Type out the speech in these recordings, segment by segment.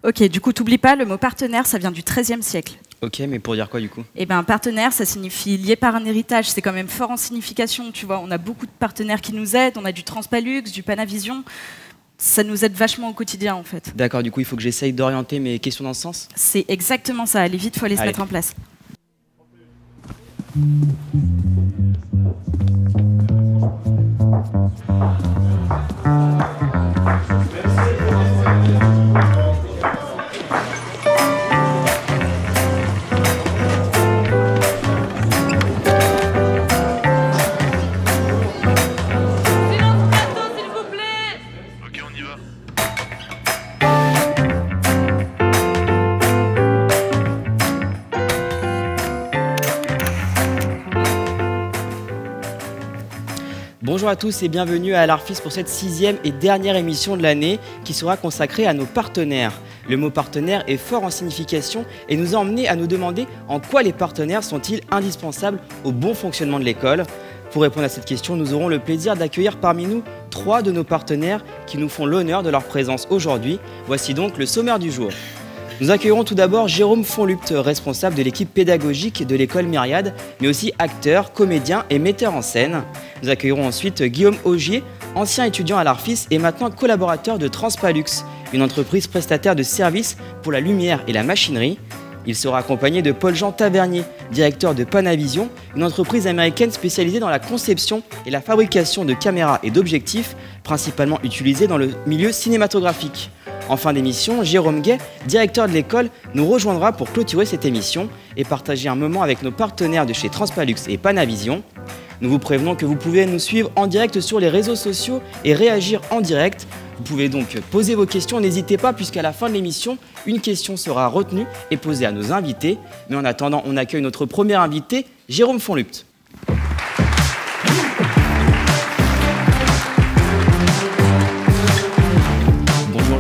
Ok, du coup, t'oublies pas, le mot partenaire, ça vient du XIIIe siècle. Ok, mais pour dire quoi du coup? Eh bien, partenaire, ça signifie lié par un héritage. C'est quand même fort en signification, tu vois. On a beaucoup de partenaires qui nous aident. On a du Transpalux, du Panavision. Ça nous aide vachement au quotidien, en fait. D'accord, du coup, il faut que j'essaye d'orienter mes questions dans ce sens? C'est exactement ça. Allez vite, faut aller se mettre en place. Bonjour à tous et bienvenue à l'Arfis pour cette 6e et dernière émission de l'année qui sera consacrée à nos partenaires. Le mot partenaire est fort en signification et nous a emmenés à nous demander en quoi les partenaires sont-ils indispensables au bon fonctionnement de l'école. Pour répondre à cette question, nous aurons le plaisir d'accueillir parmi nous 3 de nos partenaires qui nous font l'honneur de leur présence aujourd'hui. Voici donc le sommaire du jour. Nous accueillerons tout d'abord Jérôme Fonlupt, responsable de l'équipe pédagogique de l'école Myriade, mais aussi acteur, comédien et metteur en scène. Nous accueillerons ensuite Guillaume Augier, ancien étudiant à l'Arfis et maintenant collaborateur de Transpalux, une entreprise prestataire de services pour la lumière et la machinerie. Il sera accompagné de Paul-Jean Tavernier, directeur de Panavision, une entreprise américaine spécialisée dans la conception et la fabrication de caméras et d'objectifs, principalement utilisés dans le milieu cinématographique. En fin d'émission, Jérôme Gay, directeur de l'école, nous rejoindra pour clôturer cette émission et partager un moment avec nos partenaires de chez Transpalux et Panavision. Nous vous prévenons que vous pouvez nous suivre en direct sur les réseaux sociaux et réagir en direct. Vous pouvez donc poser vos questions, n'hésitez pas puisqu'à la fin de l'émission, une question sera retenue et posée à nos invités. Mais en attendant, on accueille notre premier invité, Jérôme Fonlupt.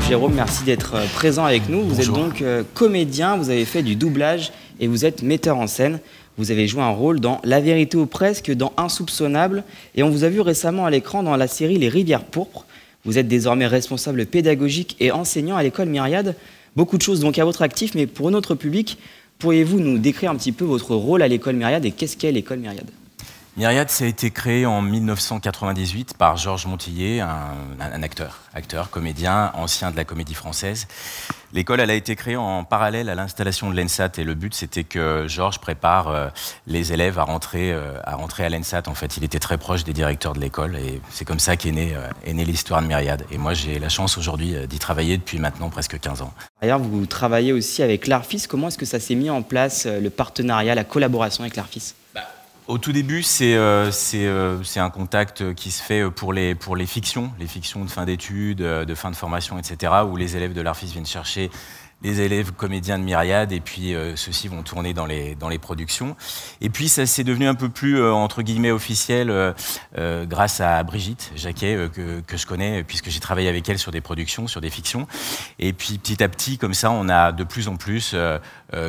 Jérôme, merci d'être présent avec nous. Vous êtes donc comédien, vous avez fait du doublage et vous êtes metteur en scène. Vous avez joué un rôle dans La Vérité ou Presque, dans Insoupçonnable et on vous a vu récemment à l'écran dans la série Les Rivières Pourpres. Vous êtes désormais responsable pédagogique et enseignant à l'école Myriade. Beaucoup de choses donc à votre actif, mais pour notre public, pourriez-vous nous décrire un petit peu votre rôle à l'école Myriade et qu'est-ce qu'est l'école Myriade ? Myriade, ça a été créé en 1998 par Georges Montillet, un acteur, comédien, ancien de la Comédie Française. L'école, elle a été créée en parallèle à l'installation de l'ENSAT et le but, c'était que Georges prépare les élèves à rentrer à l'ENSAT. En fait, il était très proche des directeurs de l'école et c'est comme ça qu'est née l'histoire de Myriade. Et moi, j'ai la chance aujourd'hui d'y travailler depuis maintenant presque 15 ans. D'ailleurs, vous travaillez aussi avec l'Arfis. Comment est-ce que ça s'est mis en place, le partenariat, la collaboration avec l'Arfis ? Au tout début, c'est un contact qui se fait pour les fictions de fin d'études, de fin de formation, etc., où les élèves de l'Arfis viennent chercher les élèves comédiens de Myriade et puis ceux-ci vont tourner dans les productions. Et puis ça s'est devenu un peu plus, entre guillemets, officiel grâce à Brigitte Jacquet, que je connais, puisque j'ai travaillé avec elle sur des productions, sur des fictions. Et puis petit à petit, comme ça, on a de plus en plus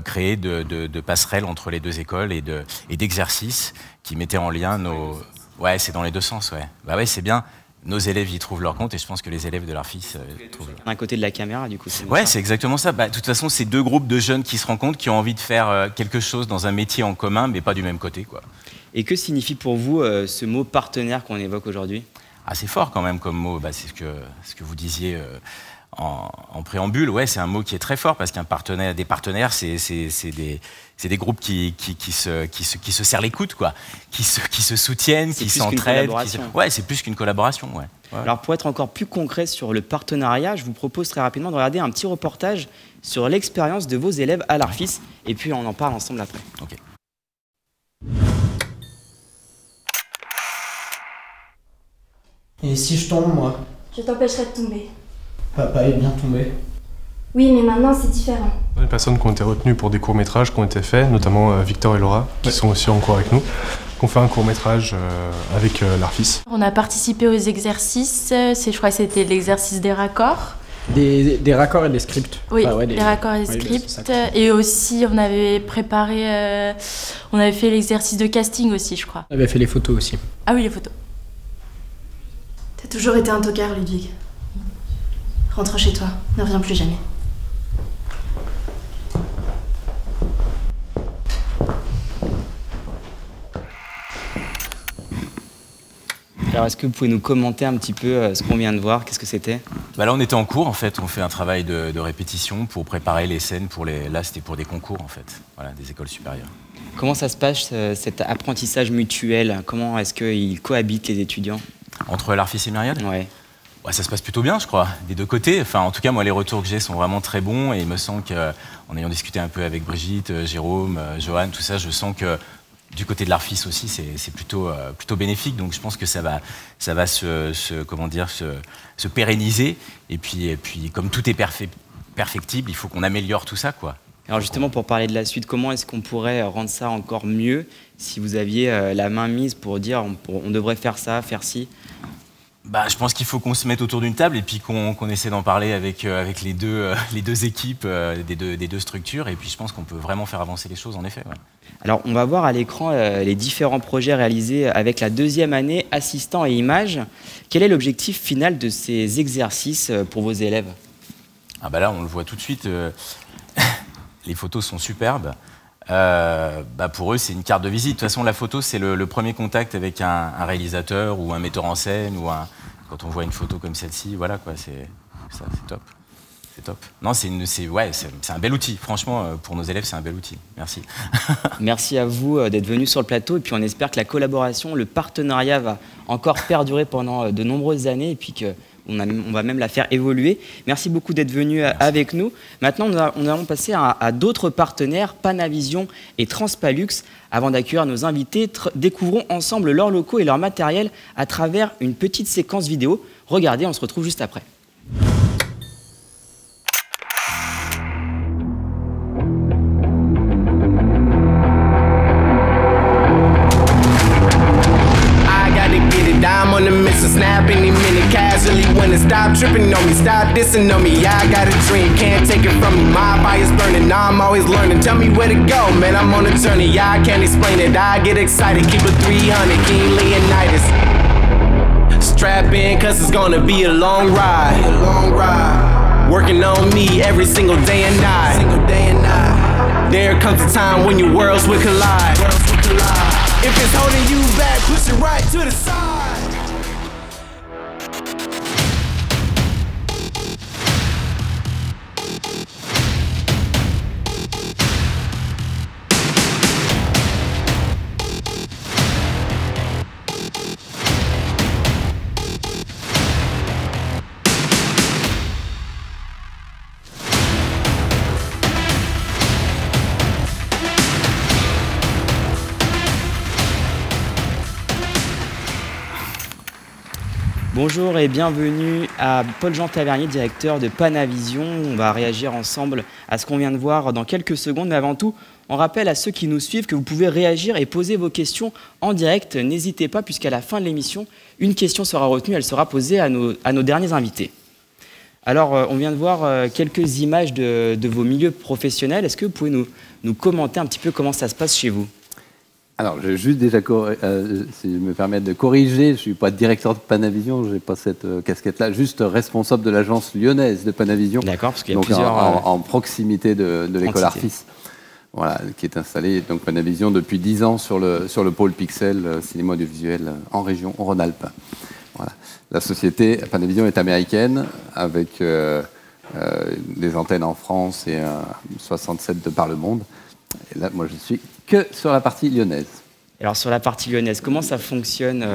créé de passerelles entre les deux écoles et d'exercices qui mettaient en lien nos... Ouais, c'est dans les deux sens, ouais. Bah ouais, c'est bien. Nos élèves y trouvent leur compte et je pense que les élèves de l'Arfis trouvent. Un côté de la caméra, du coup. Ouais, c'est exactement ça. De toute façon, c'est deux groupes de jeunes qui se rencontrent, qui ont envie de faire quelque chose dans un métier en commun, mais pas du même côté, quoi. Et que signifie pour vous ce mot partenaire qu'on évoque aujourd'hui ? Ah, c'est fort quand même comme mot. C'est ce que vous disiez en préambule. Ouais, c'est un mot qui est très fort parce qu'un partenaire, des partenaires, c'est des groupes qui se serrent les coudes, quoi, qui se soutiennent, qui s'entraident. Ouais, c'est plus qu'une collaboration. Ouais. Ouais. Alors pour être encore plus concret sur le partenariat, je vous propose très rapidement de regarder un petit reportage sur l'expérience de vos élèves à l'Arfis et puis on en parle ensemble après. Ok. Et si je tombe, moi ? Je t'empêcherai de tomber. Papa est bien tombé. Oui, mais maintenant c'est différent. Les personnes qui ont été retenues pour des courts-métrages qui ont été faits, notamment Victor et Laura, qui sont aussi en cours avec nous, qui ont fait un court-métrage avec l'Arfis. On a participé aux exercices, je crois que c'était l'exercice des raccords. Des raccords et des scripts. Oui, des raccords et des scripts. Et aussi, on avait préparé, on avait fait l'exercice de casting aussi, je crois. On avait fait les photos aussi. Ah oui, les photos. T'as toujours été un tocard, Ludwig. Rentre chez toi, ne reviens plus jamais. Alors, est-ce que vous pouvez nous commenter un petit peu ce qu'on vient de voir? Qu'est-ce que c'était? Bah là, on était en cours, en fait. On fait un travail de répétition pour préparer les scènes pour les... Là, c'était pour des concours, en fait. Voilà, des écoles supérieures. Comment ça se passe, cet apprentissage mutuel? Comment est-ce qu'ils cohabitent, les étudiants? Entre l'Arfis et Myriad? Ouais. Ouais, ça se passe plutôt bien, je crois, des deux côtés. Enfin, en tout cas, moi, les retours que j'ai sont vraiment très bons. Et il me semble qu'en ayant discuté un peu avec Brigitte, Jérôme, Johan, tout ça, je sens que du côté de l'Arfis aussi, c'est plutôt bénéfique. Donc, je pense que ça va se pérenniser. Et puis, comme tout est perfectible, il faut qu'on améliore tout ça, quoi. Alors justement, pour parler de la suite, comment est-ce qu'on pourrait rendre ça encore mieux si vous aviez la main mise pour dire on devrait faire ça, faire ci? Bah, je pense qu'il faut qu'on se mette autour d'une table et puis qu'on essaie d'en parler avec les deux équipes des deux structures. Et puis je pense qu'on peut vraiment faire avancer les choses, en effet. Ouais. Alors on va voir à l'écran les différents projets réalisés avec la deuxième année assistant et images. Quel est l'objectif final de ces exercices pour vos élèves? Ah bah là, on le voit tout de suite. Les photos sont superbes. Pour eux, c'est une carte de visite. De toute façon, la photo, c'est le premier contact avec un réalisateur ou un metteur en scène. Quand on voit une photo comme celle-ci, voilà, quoi, c'est top. C'est top. Non, c'est un bel outil. Franchement, pour nos élèves, c'est un bel outil. Merci. Merci à vous d'être venus sur le plateau. Et puis, on espère que la collaboration, le partenariat va encore perdurer pendant de nombreuses années. Et puis on va même la faire évoluer. Merci beaucoup d'être venu avec nous. Maintenant, nous allons passer à d'autres partenaires, Panavision et Transpalux. Avant d'accueillir nos invités, découvrons ensemble leurs locaux et leur matériel à travers une petite séquence vidéo. Regardez, on se retrouve juste après. Snap any minute casually when it stop tripping on me, stop dissing on me. Yeah, I got a dream, can't take it from me. My fire's burning, now I'm always learning. Tell me where to go, man, I'm on a journey. Yeah, I can't explain it, I get excited. Keep it 300, King Leonidas. Strap in, cause it's gonna be a long ride. Working on me every single day and night. There comes a time when your worlds will collide. If it's holding you back, push it right to the side. Bonjour et bienvenue à Paul-Jean Tavernier, directeur de Panavision. On va réagir ensemble à ce qu'on vient de voir dans quelques secondes. Mais avant tout, on rappelle à ceux qui nous suivent que vous pouvez réagir et poser vos questions en direct. N'hésitez pas, puisqu'à la fin de l'émission, une question sera retenue. Elle sera posée à nos derniers invités. Alors, on vient de voir quelques images de vos milieux professionnels. Est-ce que vous pouvez nous commenter un petit peu comment ça se passe chez vous ? Alors, je vais juste déjà, si je me permets de corriger, je ne suis pas directeur de Panavision, je n'ai pas cette casquette-là, juste responsable de l'agence lyonnaise de Panavision. D'accord, parce qu'il y a donc plusieurs... en proximité de l'école Arfis, voilà, qui est installée, donc Panavision, depuis 10 ans sur le pôle Pixel, cinéma audiovisuel en région Rhône-Alpes. Voilà. La société Panavision est américaine, avec des antennes en France et 67 de par le monde. Et là, moi, je suis que sur la partie lyonnaise. Alors, sur la partie lyonnaise, comment ça fonctionne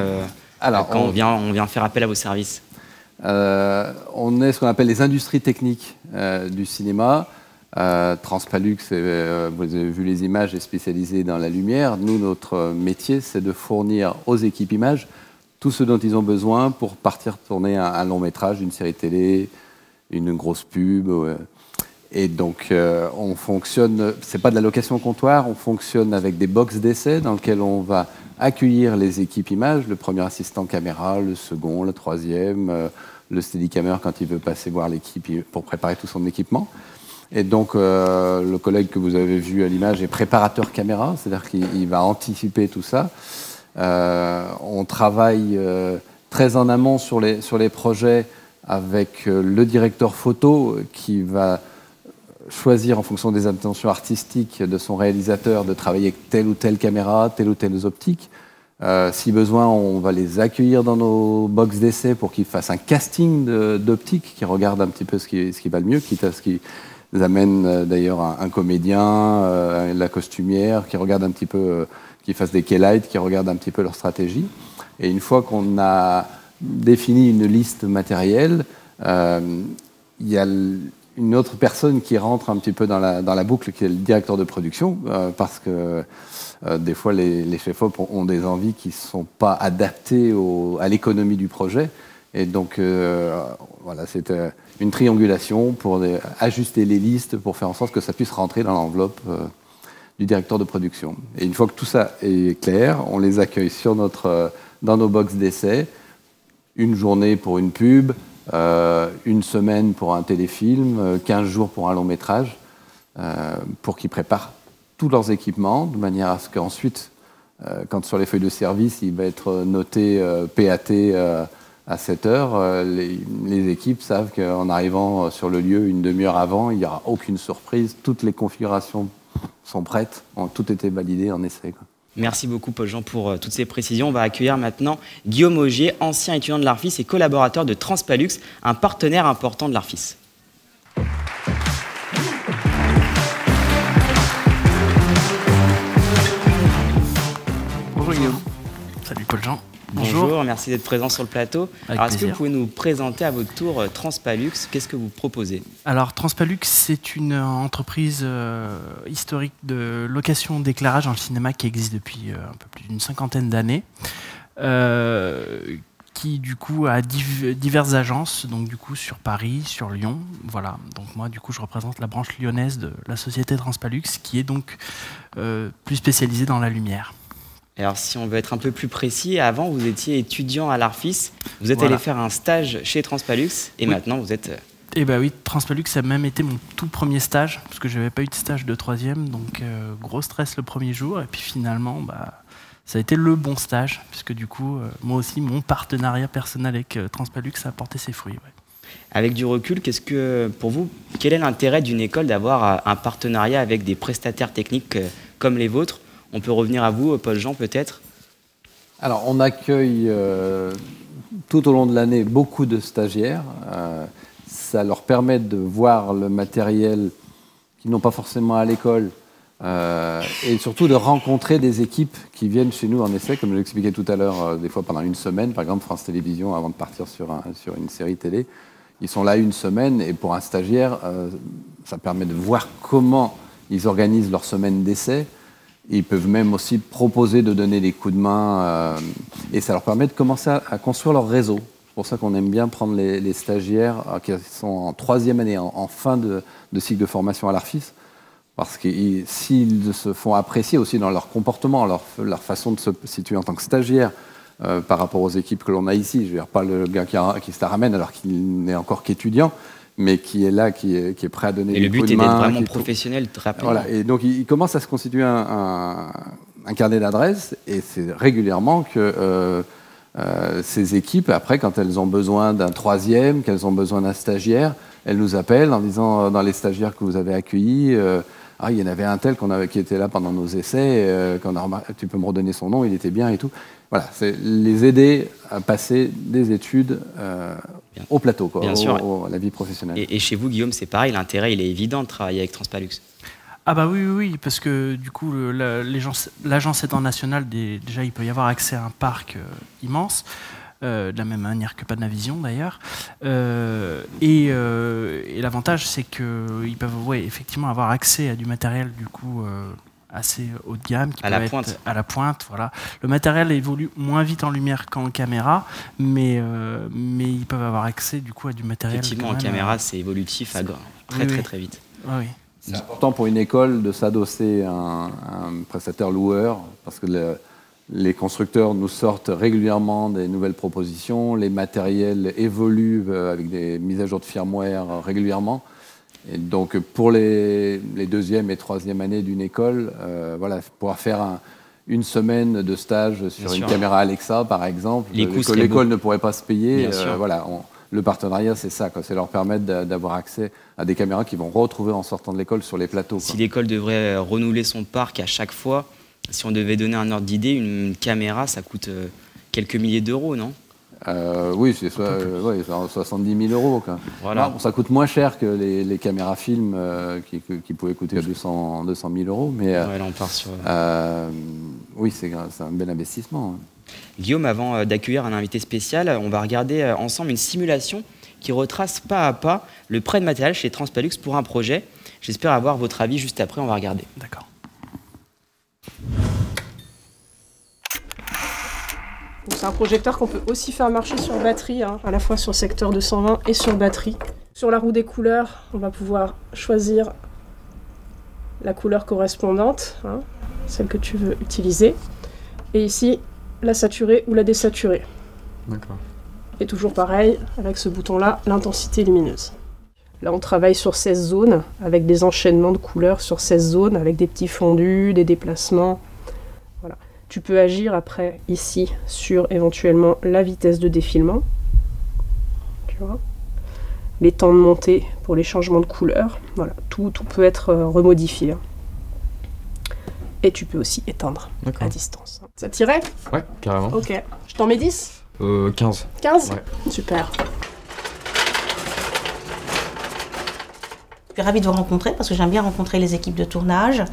quand on vient faire appel à vos services ? On est ce qu'on appelle les industries techniques du cinéma. Transpalux, vous avez vu les images, est spécialisé dans la lumière. Nous, notre métier, c'est de fournir aux équipes images tout ce dont ils ont besoin pour partir tourner un long métrage, une série télé, une grosse pub. Et donc, on fonctionne, c'est pas de la location comptoir, on fonctionne avec des box d'essai dans lesquels on va accueillir les équipes images, le premier assistant caméra, le second, le troisième, le steadicammer quand il veut passer voir l'équipe pour préparer tout son équipement. Et donc, le collègue que vous avez vu à l'image est préparateur caméra, c'est-à-dire qu'il va anticiper tout ça. On travaille très en amont sur les projets avec le directeur photo qui va choisir en fonction des intentions artistiques de son réalisateur de travailler avec telle ou telle caméra, telle ou telle optique. Si besoin, on va les accueillir dans nos box d'essai pour qu'ils fassent un casting d'optique, qui regardent un petit peu ce qui va le mieux, quitte à ce qu'ils amènent d'ailleurs un comédien, la costumière, qui regarde un petit peu, qui fassent des keylights, qui regardent un petit peu leur stratégie. Et une fois qu'on a défini une liste matérielle, il y a une autre personne qui rentre un petit peu dans la boucle, qui est le directeur de production, parce que des fois, les chefs-op ont des envies qui ne sont pas adaptées à l'économie du projet. Et donc, voilà, c'est une triangulation pour ajuster les listes, pour faire en sorte que ça puisse rentrer dans l'enveloppe du directeur de production. Et une fois que tout ça est clair, on les accueille dans nos box d'essai, une journée pour une pub, une semaine pour un téléfilm, 15 jours pour un long métrage, pour qu'ils préparent tous leurs équipements, de manière à ce qu'ensuite, quand sur les feuilles de service, il va être noté PAT à 7 heures, les équipes savent qu'en arrivant sur le lieu une demi-heure avant, il n'y aura aucune surprise, toutes les configurations sont prêtes, ont toutes été validées en essai, quoi. Merci beaucoup, Paul-Jean, pour toutes ces précisions. On va accueillir maintenant Guillaume Augier, ancien étudiant de l'Arfis et collaborateur de Transpalux, un partenaire important de l'Arfis. Bonjour Guillaume. Salut Paul-Jean. Bonjour, merci d'être présent sur le plateau. Alors, est-ce que vous pouvez nous présenter à votre tour Transpalux? Qu'est-ce que vous proposez? Alors, Transpalux, c'est une entreprise historique de location d'éclairage dans le cinéma qui existe depuis un peu plus d'une cinquantaine d'années, qui du coup a diverses agences, donc du coup sur Paris, sur Lyon, voilà. Donc moi, du coup, je représente la branche lyonnaise de la société Transpalux, qui est donc plus spécialisée dans la lumière. Alors, si on veut être un peu plus précis, avant, vous étiez étudiant à l'Arfis, vous êtes allé faire un stage chez Transpalux, et maintenant, vous êtes... Eh bien oui, Transpalux, ça a même été mon tout premier stage, parce que je n'avais pas eu de stage de troisième, donc gros stress le premier jour, et puis finalement, ça a été le bon stage, puisque du coup, moi aussi, mon partenariat personnel avec Transpalux a porté ses fruits. Ouais. Avec du recul, pour vous, quel est l'intérêt d'une école d'avoir un partenariat avec des prestataires techniques comme les vôtres? On peut revenir à vous, Paul-Jean, peut-être? Alors, on accueille tout au long de l'année beaucoup de stagiaires. Ça leur permet de voir le matériel qu'ils n'ont pas forcément à l'école et surtout de rencontrer des équipes qui viennent chez nous en essai, comme je l'expliquais tout à l'heure, des fois pendant une semaine. Par exemple, France Télévisions, avant de partir sur une série télé, ils sont là une semaine et pour un stagiaire, ça permet de voir comment ils organisent leur semaine d'essai. Ils peuvent même aussi proposer de donner des coups de main et ça leur permet de commencer à construire leur réseau. C'est pour ça qu'on aime bien prendre les stagiaires qui sont en troisième année, en fin de cycle de formation à l'Arfis, parce que s'ils se font apprécier aussi dans leur comportement, leur façon de se situer en tant que stagiaire par rapport aux équipes que l'on a ici. Je veux dire, pas le gars qui se la ramène alors qu'il n'est encore qu'étudiant, mais qui est là, qui est prêt à donner des coups de main. Et le but est d'être vraiment professionnel très rapidement. Voilà, et donc il commence à se constituer un carnet d'adresses, et c'est régulièrement que ces équipes, après, quand elles ont besoin d'un troisième, qu'elles ont besoin d'un stagiaire, elles nous appellent en disant, dans les stagiaires que vous avez accueillis, il y en avait un tel qui était là pendant nos essais, tu peux me redonner son nom, il était bien et tout. Voilà, c'est les aider à passer des études au plateau, quoi, à la vie professionnelle. Et chez vous, Guillaume, c'est pareil, l'intérêt, il est évident de travailler avec Transpalux. Ah bah oui, parce que du coup, l'agence étant nationale, déjà, il peut y avoir accès à un parc immense, de la même manière que Panavision d'ailleurs. Et l'avantage, c'est qu'ils peuvent effectivement avoir accès à du matériel du coup assez haut de gamme, qui peut être à la pointe. Voilà. Le matériel évolue moins vite en lumière qu'en caméra, mais ils peuvent avoir accès du coup à du matériel. Effectivement, en caméra, c'est évolutif très vite. Oui. C'est important pour une école de s'adosser à un prestataire loueur, parce que les constructeurs nous sortent régulièrement des nouvelles propositions, les matériels évoluent avec des mises à jour de firmware régulièrement. Et donc pour les deuxième et troisième années d'une école, pouvoir faire une semaine de stage sur une caméra Alexa, par exemple, que l'école ne pourrait pas se payer, le partenariat, c'est ça, c'est leur permettre d'avoir accès à des caméras qu'ils vont retrouver en sortant de l'école sur les plateaux. Si l'école devrait renouveler son parc à chaque fois, Si on devait donner un ordre d'idée, une caméra, ça coûte quelques milliers d'euros, non? Oui, c'est 70 000 euros. Quoi. Voilà. Non, ça coûte moins cher que les caméras film qui pouvaient coûter 200 000 euros. Mais ouais, là, on part sur... oui, c'est un bel investissement. Guillaume, avant d'accueillir un invité spécial, on va regarder ensemble une simulation qui retrace pas à pas le prêt de matériel chez Transpalux pour un projet. J'espère avoir votre avis juste après, on va regarder. D'accord. C'est un projecteur qu'on peut aussi faire marcher sur batterie, hein, à la fois sur secteur 220 et sur batterie. Sur la roue des couleurs, on va pouvoir choisir la couleur correspondante, hein, celle que tu veux utiliser. Et ici, la saturée ou la désaturée. D'accord. Et toujours pareil, avec ce bouton-là, l'intensité lumineuse. Là, on travaille sur 16 zones, avec des enchaînements de couleurs sur 16 zones, avec des petits fondus, des déplacements. Voilà. Tu peux agir après, ici, sur éventuellement la vitesse de défilement. Tu vois. Les temps de montée pour les changements de couleur. Voilà. Tout peut être remodifié. Et tu peux aussi éteindre à distance. Ça t'irait? Ouais, carrément. Ok. Je t'en mets 10? 15. 15? Ouais. Super. Je suis ravie de vous rencontrer parce que j'aime bien rencontrer les équipes de tournage.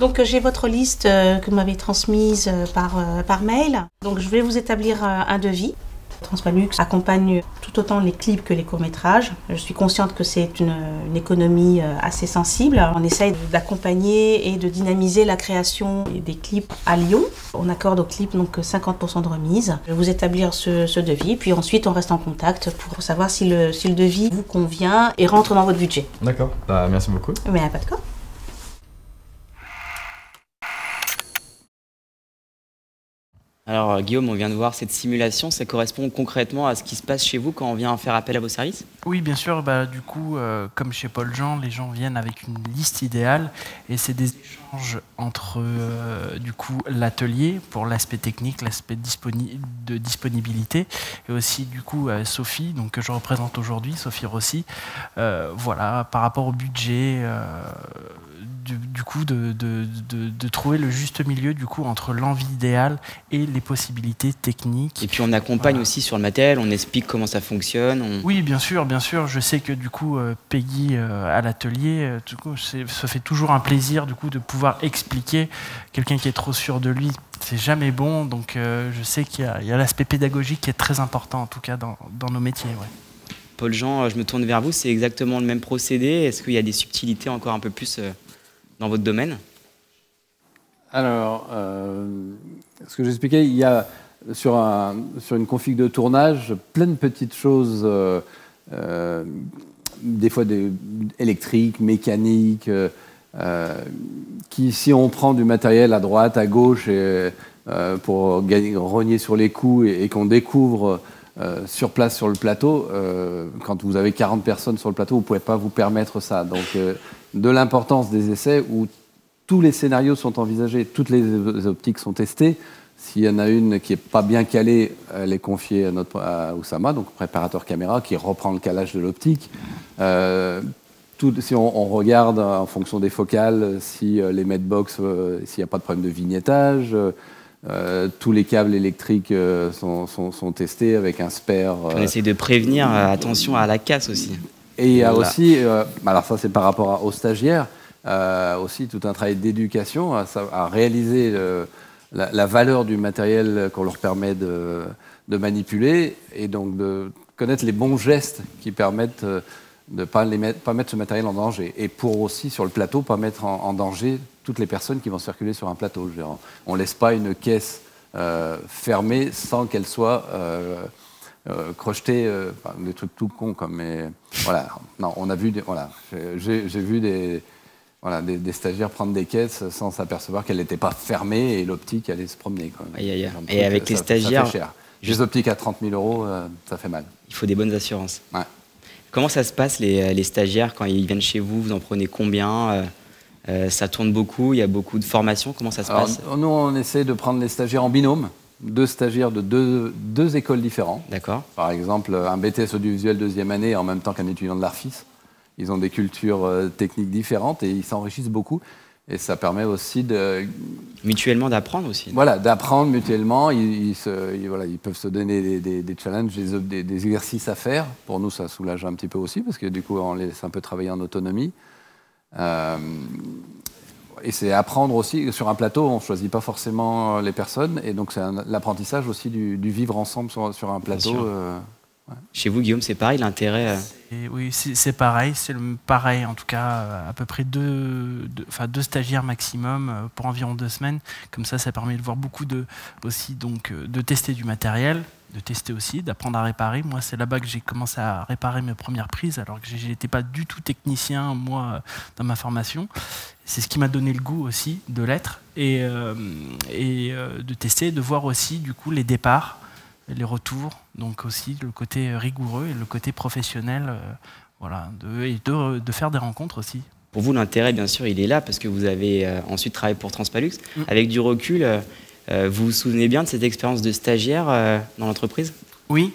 Donc j'ai votre liste que vous m'avez transmise par mail. Donc je vais vous établir un devis. Transpalux accompagne tout autant les clips que les courts-métrages. Je suis consciente que c'est une économie assez sensible. On essaye d'accompagner et de dynamiser la création des clips à Lyon. On accorde aux clips donc 50% de remise. Je vais vous établir ce devis, puis ensuite on reste en contact pour savoir si le devis vous convient et rentre dans votre budget. D'accord, bah, merci beaucoup. Mais pas de quoi. Alors Guillaume, on vient de voir cette simulation, ça correspond concrètement à ce qui se passe chez vous quand on vient faire appel à vos services? Oui, bien sûr. Du coup, comme chez Paul Jean, les gens viennent avec une liste idéale et c'est des échanges entre du coup l'atelier pour l'aspect technique, l'aspect de disponibilité et aussi du coup Sophie, donc que je représente aujourd'hui, Sophie Rossi. Voilà, par rapport au budget. Du coup, de trouver le juste milieu du coup entre l'envie idéale et les possibilités techniques. Et puis on accompagne aussi sur le matériel, on explique comment ça fonctionne. Oui, bien sûr, bien sûr. Je sais que du coup, Peggy à l'atelier, du coup, ça fait toujours un plaisir du coup de pouvoir expliquer. Quelqu'un qui est trop sûr de lui, c'est jamais bon. Donc, je sais qu'il y a l'aspect pédagogique qui est très important en tout cas dans nos métiers. Ouais. Paul Jean, je me tourne vers vous. C'est exactement le même procédé. Est-ce qu'il y a des subtilités encore un peu plus dans votre domaine? Alors, ce que j'expliquais, il y a sur une config de tournage plein de petites choses, des fois électriques, mécaniques, qui, si on prend du matériel à droite, à gauche, pour rogner sur les coûts et qu'on découvre sur place sur le plateau, quand vous avez 40 personnes sur le plateau, vous ne pouvez pas vous permettre ça. Donc, de l'importance des essais où tous les scénarios sont envisagés, toutes les optiques sont testées. S'il y en a une qui n'est pas bien calée, elle est confiée à Oussama, donc préparateur caméra, qui reprend le calage de l'optique. Si on regarde en fonction des focales, si les medbox, s'il n'y a pas de problème de vignettage, tous les câbles électriques sont testés avec un spare. On essaie de prévenir, attention à la casse aussi. Et il y a aussi, alors ça c'est par rapport aux stagiaires, aussi tout un travail d'éducation à réaliser la valeur du matériel qu'on leur permet de manipuler et donc de connaître les bons gestes qui permettent de ne pas mettre ce matériel en danger. Et pour aussi, sur le plateau, pas mettre en danger toutes les personnes qui vont circuler sur un plateau. Je veux dire, on ne laisse pas une caisse fermée sans qu'elle soit crocheter des trucs tout cons comme voilà. Non, on a vu j'ai vu des stagiaires prendre des caisses sans s'apercevoir qu'elles n'étaient pas fermées et l'optique allait se promener quoi. Et avec les stagiaires, ça fait cher. Juste optique à 30 000 euros, ça fait mal. Il faut des bonnes assurances. Ouais. Comment ça se passe les stagiaires quand ils viennent chez vous? Vous en prenez combien? Ça tourne beaucoup, il y a beaucoup de formations. Comment ça se passe? Nous, on essaie de prendre les stagiaires en binôme. 2 stagiaires de deux écoles différentes. D'accord. Par exemple, un BTS audiovisuel 2e année en même temps qu'un étudiant de l'ARFIS. Ils ont des cultures techniques différentes et ils s'enrichissent beaucoup. Et ça permet aussi de... Mutuellement d'apprendre aussi. Voilà, d'apprendre mutuellement. Ils peuvent se donner des challenges, des exercices à faire. Pour nous, ça soulage un petit peu aussi, parce que du coup, on les laisse un peu travailler en autonomie. Et c'est apprendre aussi. Sur un plateau, on ne choisit pas forcément les personnes. Et donc, c'est l'apprentissage aussi du vivre ensemble sur un plateau. Ouais. Chez vous, Guillaume, c'est pareil, l'intérêt Oui, c'est pareil. C'est pareil, en tout cas, à peu près deux stagiaires maximum pour environ 2 semaines. Comme ça permet de voir beaucoup aussi, donc, de tester du matériel, de tester aussi, d'apprendre à réparer. Moi, c'est là-bas que j'ai commencé à réparer mes premières prises, alors que je n'étais pas du tout technicien, moi, dans ma formation. C'est ce qui m'a donné le goût aussi de l'être et de tester, de voir aussi, du coup, les départs, les retours, donc aussi le côté rigoureux et le côté professionnel, voilà, de faire des rencontres aussi. Pour vous, l'intérêt, bien sûr, il est là, parce que vous avez ensuite travaillé pour Transpalux. Avec du recul, vous vous souvenez bien de cette expérience de stagiaire dans l'entreprise ? Oui,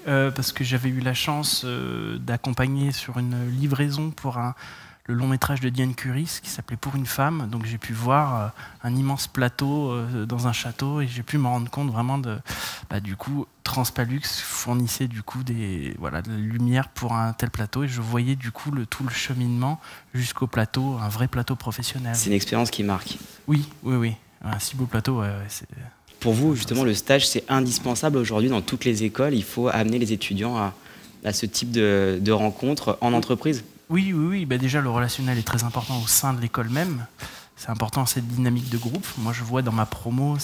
parce que j'avais eu la chance d'accompagner sur une livraison pour le long métrage de Diane Curis qui s'appelait Pour une femme. Donc j'ai pu voir un immense plateau dans un château et j'ai pu me rendre compte vraiment du coup, Transpalux fournissait du coup de la lumière pour un tel plateau et je voyais du coup tout le cheminement jusqu'au plateau, un vrai plateau professionnel. C'est une expérience qui marque. Oui. Un si beau plateau, Pour vous, justement, le stage, c'est indispensable aujourd'hui dans toutes les écoles. Il faut amener les étudiants à ce type de rencontres en entreprise. Oui. Déjà, le relationnel est très important au sein de l'école même. C'est important, cette dynamique de groupe. Moi, je vois dans ma promo,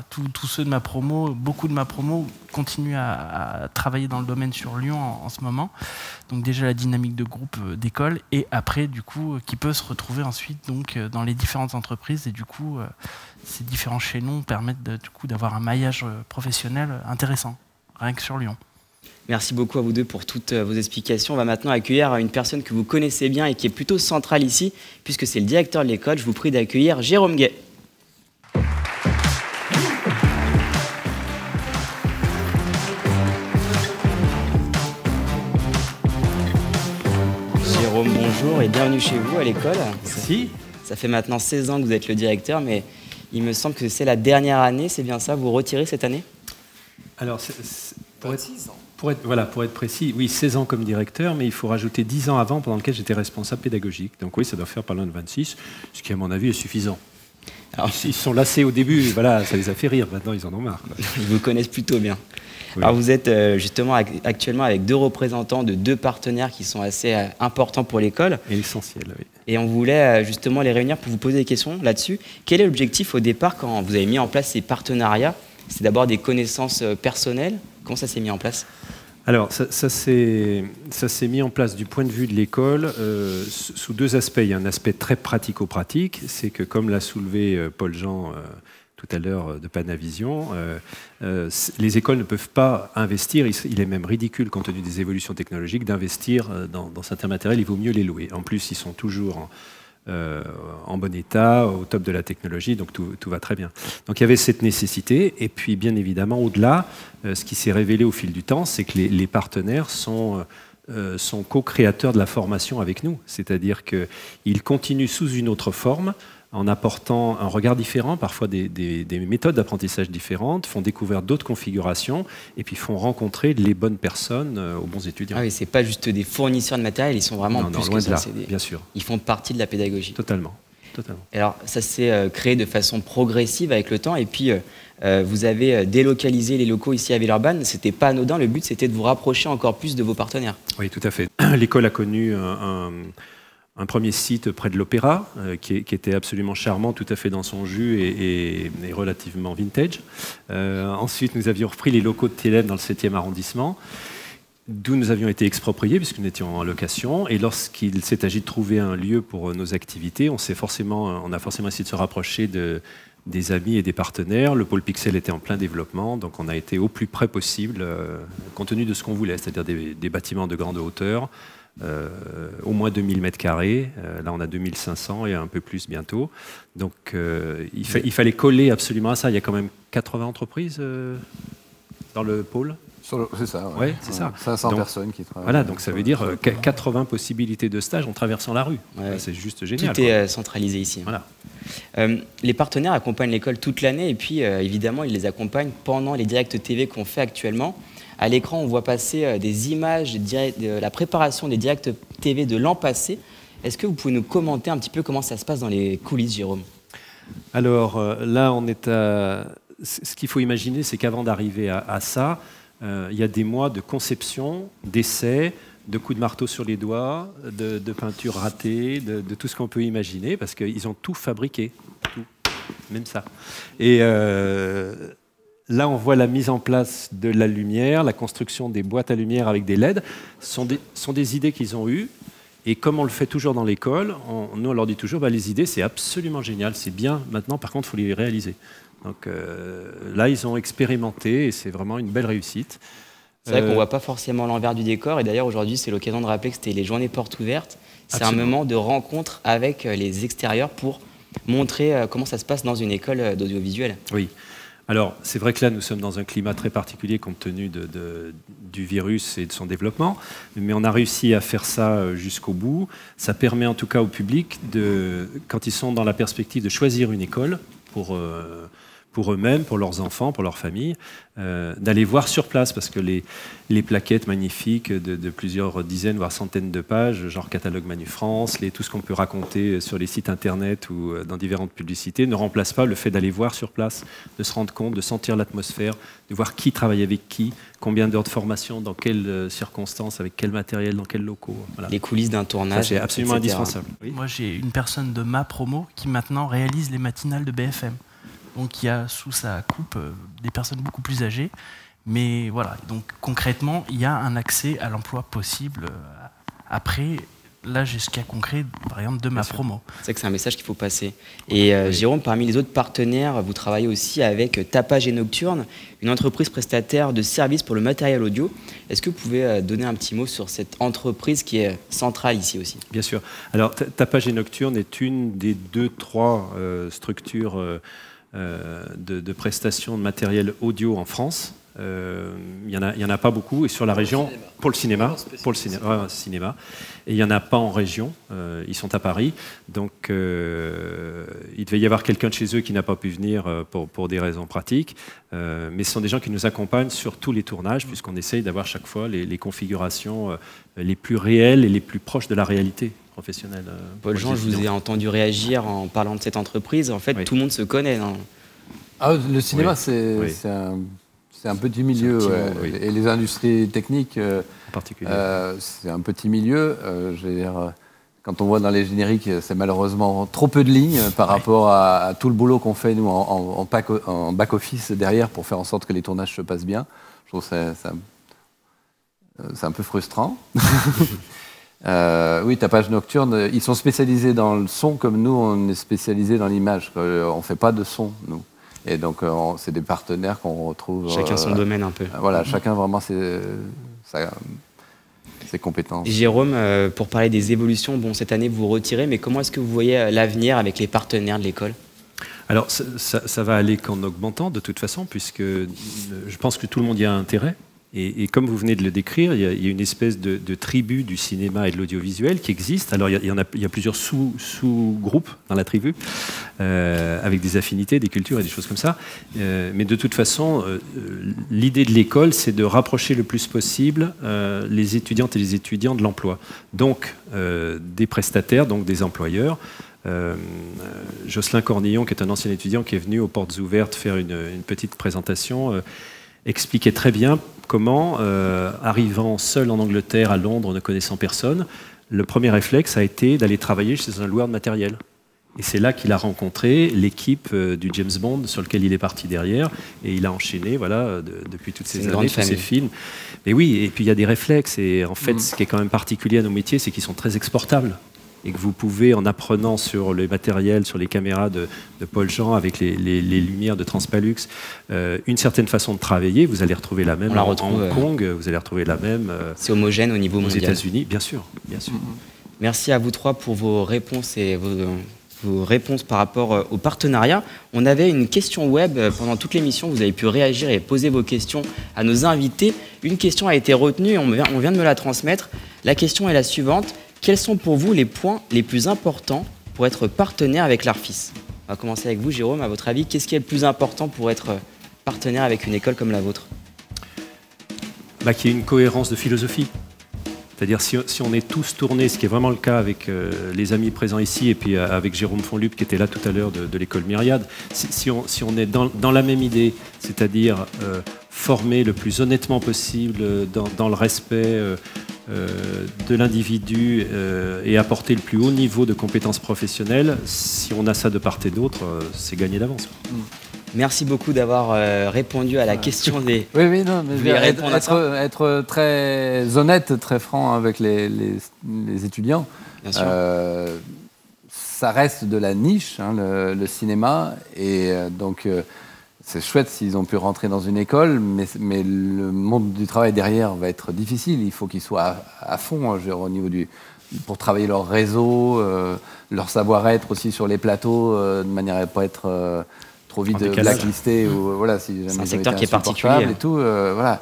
tous ceux de ma promo, beaucoup de ma promo continuent à travailler dans le domaine sur Lyon en ce moment. Donc déjà, la dynamique de groupe d'école et après, du coup, qui peut se retrouver ensuite donc, dans les différentes entreprises. Et du coup, ces différents chaînons permettent d'avoir un maillage professionnel intéressant, rien que sur Lyon. Merci beaucoup à vous deux pour toutes vos explications. On va maintenant accueillir une personne que vous connaissez bien et qui est plutôt centrale ici, puisque c'est le directeur de l'école. Je vous prie d'accueillir Jérôme Gay. Jérôme, bonjour et bienvenue chez vous à l'école. Merci. Ça fait maintenant 16 ans que vous êtes le directeur, mais il me semble que c'est la dernière année, c'est bien ça? Vous retirez cette année? Alors, pour être précis, oui, 16 ans comme directeur, mais il faut rajouter 10 ans avant pendant lequel j'étais responsable pédagogique. Donc oui, ça doit faire pas loin de 26, ce qui à mon avis est suffisant. Alors, ils se sont lassés au début, voilà, ça les a fait rire, maintenant ils en ont marre. Ils vous connaissent plutôt bien. Oui. Alors vous êtes justement actuellement avec 2 représentants de 2 partenaires qui sont assez importants pour l'école. Et essentiel, oui. Et on voulait justement les réunir pour vous poser des questions là-dessus. Quel est l'objectif au départ quand vous avez mis en place ces partenariats? C'est d'abord des connaissances personnelles. Comment ça s'est mis en place? Alors, ça s'est mis en place du point de vue de l'école sous 2 aspects. Il y a un aspect très pratico-pratique, c'est que comme l'a soulevé Paul-Jean tout à l'heure de Panavision, les écoles ne peuvent pas investir, il est même ridicule compte tenu des évolutions technologiques d'investir dans certains matériels, il vaut mieux les louer. En plus, ils sont toujours en bon état, au top de la technologie, donc tout va très bien. Donc il y avait cette nécessité, et puis bien évidemment, au-delà, ce qui s'est révélé au fil du temps, c'est que les partenaires sont co-créateurs de la formation avec nous, c'est-à-dire qu'ils continuent sous une autre forme, en apportant un regard différent, parfois des méthodes d'apprentissage différentes, font découvrir d'autres configurations et puis font rencontrer les bonnes personnes aux bons étudiants. Ah oui, c'est pas juste des fournisseurs de matériel, ils sont vraiment plus que ça. Bien sûr. Ils font partie de la pédagogie. Totalement. Et alors, ça s'est créé de façon progressive avec le temps et puis vous avez délocalisé les locaux ici à Villeurbanne. C'était pas anodin, le but c'était de vous rapprocher encore plus de vos partenaires. Oui, tout à fait. L'école a connu un premier site près de l'Opéra, qui était absolument charmant, tout à fait dans son jus et relativement vintage. Ensuite, nous avions repris les locaux de TLM dans le 7e arrondissement, d'où nous avions été expropriés, puisque nous étions en location. Et lorsqu'il s'est agi de trouver un lieu pour nos activités, on a forcément essayé de se rapprocher des amis et des partenaires. Le pôle Pixel était en plein développement, donc on a été au plus près possible, compte tenu de ce qu'on voulait, c'est-à-dire des bâtiments de grande hauteur, au moins 2000 mètres carrés, là on a 2500 et un peu plus bientôt. Donc il fallait coller absolument à ça. Il y a quand même 80 entreprises dans le pôle. C'est ça, ouais, c'est ça. 500 personnes qui travaillent. Voilà, donc ça veut dire 80 possibilités de stage en traversant la rue. Ouais. C'est juste génial. Tout est centralisé ici. Voilà. Les partenaires accompagnent l'école toute l'année et puis évidemment ils les accompagnent pendant les directs TV qu'on fait actuellement. À l'écran, on voit passer des images de la préparation des directs TV de l'an passé. Est-ce que vous pouvez nous commenter un petit peu comment ça se passe dans les coulisses, Jérôme? Alors là, on est à... Ce qu'il faut imaginer, c'est qu'avant d'arriver à ça, il y a des mois de conception, d'essais, de coups de marteau sur les doigts, de peinture ratée, de tout ce qu'on peut imaginer, parce qu'ils ont tout fabriqué, tout, même ça. Et là, on voit la mise en place de la lumière, la construction des boîtes à lumière avec des LED, sont des idées qu'ils ont eues. Et comme on le fait toujours dans l'école, nous on leur dit toujours, les idées c'est absolument génial, c'est bien, maintenant par contre il faut les réaliser. Donc là ils ont expérimenté et c'est vraiment une belle réussite. C'est vrai qu'on ne voit pas forcément l'envers du décor et d'ailleurs aujourd'hui c'est l'occasion de rappeler que c'était les journées portes ouvertes. C'est un moment de rencontre avec les extérieurs pour montrer comment ça se passe dans une école d'audiovisuel. Oui. Alors, c'est vrai que là, nous sommes dans un climat très particulier compte tenu du virus et de son développement, mais on a réussi à faire ça jusqu'au bout. Ça permet en tout cas au public, quand ils sont dans la perspective de choisir une école pour eux-mêmes, pour leurs enfants, pour leur famille, d'aller voir sur place, parce que les plaquettes magnifiques de plusieurs dizaines, voire centaines de pages, genre catalogue Manu France, tout ce qu'on peut raconter sur les sites internet ou dans différentes publicités, ne remplacent pas le fait d'aller voir sur place, de se rendre compte, de sentir l'atmosphère, de voir qui travaille avec qui, combien d'heures de formation, dans quelles circonstances, avec quel matériel, dans quels locaux. Voilà. Les coulisses d'un tournage, c'est absolument indispensable. Oui. Moi, j'ai une personne de ma promo qui maintenant réalise les matinales de BFM. Donc il y a sous sa coupe des personnes beaucoup plus âgées. Mais voilà, donc concrètement, il y a un accès à l'emploi possible après, là jusqu'à concret, par exemple, de ma promo. C'est vrai que c'est un message qu'il faut passer. Et Jérôme, parmi les autres partenaires, vous travaillez aussi avec Tapage et Nocturne, une entreprise prestataire de services pour le matériel audio. Est-ce que vous pouvez donner un petit mot sur cette entreprise qui est centrale ici aussi? Bien sûr. Alors, Tapage et Nocturne est une des 2-3 structures de prestations de matériel audio en France. Il y en a pas beaucoup, et sur la région, pour le cinéma. Et il n'y en a pas en région, ils sont à Paris, donc il devait y avoir quelqu'un de chez eux qui n'a pas pu venir pour des raisons pratiques, mais ce sont des gens qui nous accompagnent sur tous les tournages, puisqu'on essaye d'avoir chaque fois les configurations les plus réelles et les plus proches de la réalité professionnelle. Paul-Jean, je vous ai entendu réagir en parlant de cette entreprise, en fait tout le monde se connaît. Non? Le cinéma, c'est un petit milieu, et les industries techniques, c'est un petit milieu. Je veux dire, quand on voit dans les génériques, c'est malheureusement trop peu de lignes par rapport à tout le boulot qu'on fait, nous, en back-office derrière, pour faire en sorte que les tournages se passent bien. Je trouve que c'est un peu frustrant. Oui, Tapage Nocturne, ils sont spécialisés dans le son comme nous, on est spécialisés dans l'image. On ne fait pas de son, nous. Et donc, c'est des partenaires qu'on retrouve... Chacun son domaine un peu. Voilà, chacun vraiment ses compétences. Et Jérôme, pour parler des évolutions, bon, cette année vous vous retirez, mais comment est-ce que vous voyez l'avenir avec les partenaires de l'école? Alors, ça va aller qu'en augmentant, de toute façon, puisque je pense que tout le monde y a intérêt. Et comme vous venez de le décrire, il y a une espèce de tribu du cinéma et de l'audiovisuel qui existe. Alors, il y a plusieurs sous-groupes dans la tribu, avec des affinités, des cultures et des choses comme ça. Mais de toute façon, l'idée de l'école, c'est de rapprocher le plus possible les étudiantes et les étudiants de l'emploi. Donc, des prestataires, donc des employeurs. Jocelyn Cornillon, qui est un ancien étudiant, qui est venu aux Portes Ouvertes faire une petite présentation, expliquait très bien comment, arrivant seul en Angleterre, à Londres, ne connaissant personne, le premier réflexe a été d'aller travailler chez un loueur de matériel. Et c'est là qu'il a rencontré l'équipe du James Bond sur lequel il est parti derrière, et il a enchaîné, voilà, depuis toutes ces années, tous ces films. Mais oui, et puis il y a des réflexes, et en fait, ce qui est quand même particulier à nos métiers, c'est qu'ils sont très exportables. Et que vous pouvez, en apprenant sur le matériel, sur les caméras de Paul-Jean, avec les lumières de Transpalux, une certaine façon de travailler, vous allez retrouver la même en Hong Kong, vous allez retrouver la même c'est homogène au niveau mondial. Aux États-Unis, bien sûr, bien sûr. Merci à vous trois pour vos réponses et vos réponses par rapport au partenariat. On avait une question web pendant toute l'émission, vous avez pu réagir et poser vos questions à nos invités. Une question a été retenue et on vient de me la transmettre. La question est la suivante. Quels sont pour vous les points les plus importants pour être partenaire avec l'ARFIS? On va commencer avec vous, Jérôme. À votre avis, qu'est-ce qui est le plus important pour être partenaire avec une école comme la vôtre? Qu'il y ait une cohérence de philosophie. C'est-à-dire si on est tous tournés, ce qui est vraiment le cas avec les amis présents ici et puis avec Jérôme Fonlup qui était là tout à l'heure de l'école Myriade, si on est dans la même idée, c'est-à-dire former le plus honnêtement possible dans le respect de l'individu et apporter le plus haut niveau de compétences professionnelles, si on a ça de part et d'autre, c'est gagné d'avance. Merci beaucoup d'avoir répondu à la question des... Oui, non, mais être très honnête, très franc avec les étudiants. Bien sûr. Ça reste de la niche, hein, le cinéma, et donc c'est chouette s'ils ont pu rentrer dans une école, mais le monde du travail derrière va être difficile. Il faut qu'ils soient à fond, au niveau pour travailler leur réseau, leur savoir-être aussi sur les plateaux, de manière à ne pas être... trop vite blacklisté ou voilà, si jamais c'est un secteur qui est particulier et tout, voilà.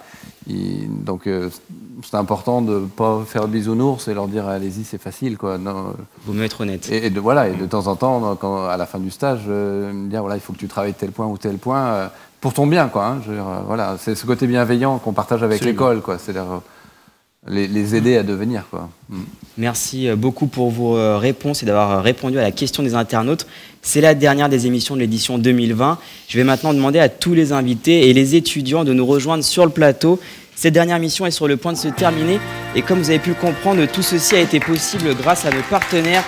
Donc c'est important de pas faire de bisounours et leur dire allez-y, c'est facile, quoi. Non, vaut mieux être honnête. Et de temps en temps, à la fin du stage, me dire voilà, il faut que tu travailles tel point ou tel point pour ton bien, quoi. Hein, je veux dire, voilà, c'est ce côté bienveillant qu'on partage avec l'école, quoi. C'est-à-dire les aider à devenir, quoi. Merci beaucoup pour vos réponses et d'avoir répondu à la question des internautes. C'est la dernière des émissions de l'édition 2020. Je vais maintenant demander à tous les invités et les étudiants de nous rejoindre sur le plateau. Cette dernière mission est sur le point de se terminer et comme vous avez pu le comprendre, tout ceci a été possible grâce à nos partenaires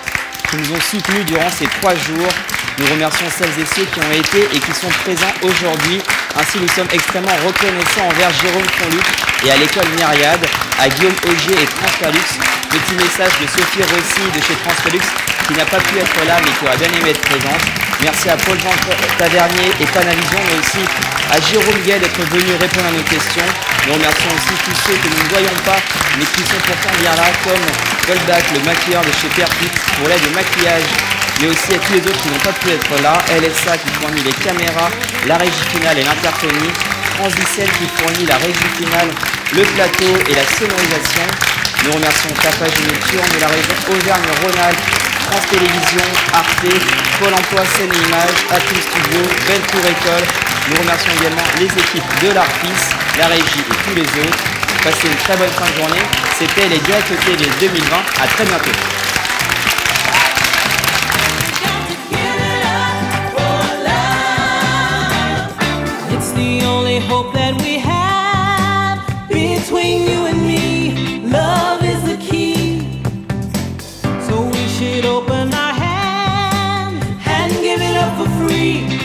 qui nous ont soutenus durant ces 3 jours. Nous remercions celles et ceux qui ont été et qui sont présents aujourd'hui. Ainsi, nous sommes extrêmement reconnaissants envers Jérôme Fonlup et à l'école Myriade, à Guillaume Augier et Transpalux. Petit message de Sophie Rossi de chez Transpalux qui n'a pas pu être là mais qui aurait bien aimé être présente. Merci à Paul-Jean Tavernier et Panavision, mais aussi à Jérôme Guay d'être venu répondre à nos questions. Nous remercions aussi tous ceux que nous ne voyons pas mais qui sont pourtant bien là, comme Goldbach, le maquilleur de chez Perfit pour l'aide au maquillage, mais aussi à tous les autres qui n'ont pas pu être là, LSA qui fournit les caméras, la régie finale et l'interphonie, Transdicel qui fournit la régie finale, le plateau et la sonorisation. Nous remercions Tapage Nocturne de la région Auvergne-Rhône-Alpes, France Télévisions, Arte, Pôle Emploi Scène et Images, Atom Studio, Belcourt École. Nous remercions également les équipes de l'ARFIS, la régie et tous les autres. Passez une très bonne fin de journée. C'était les Directs TV 2020. À très bientôt. It's the only hope that we have between you and me. Love is the key. So we should open our hands and give it up for free.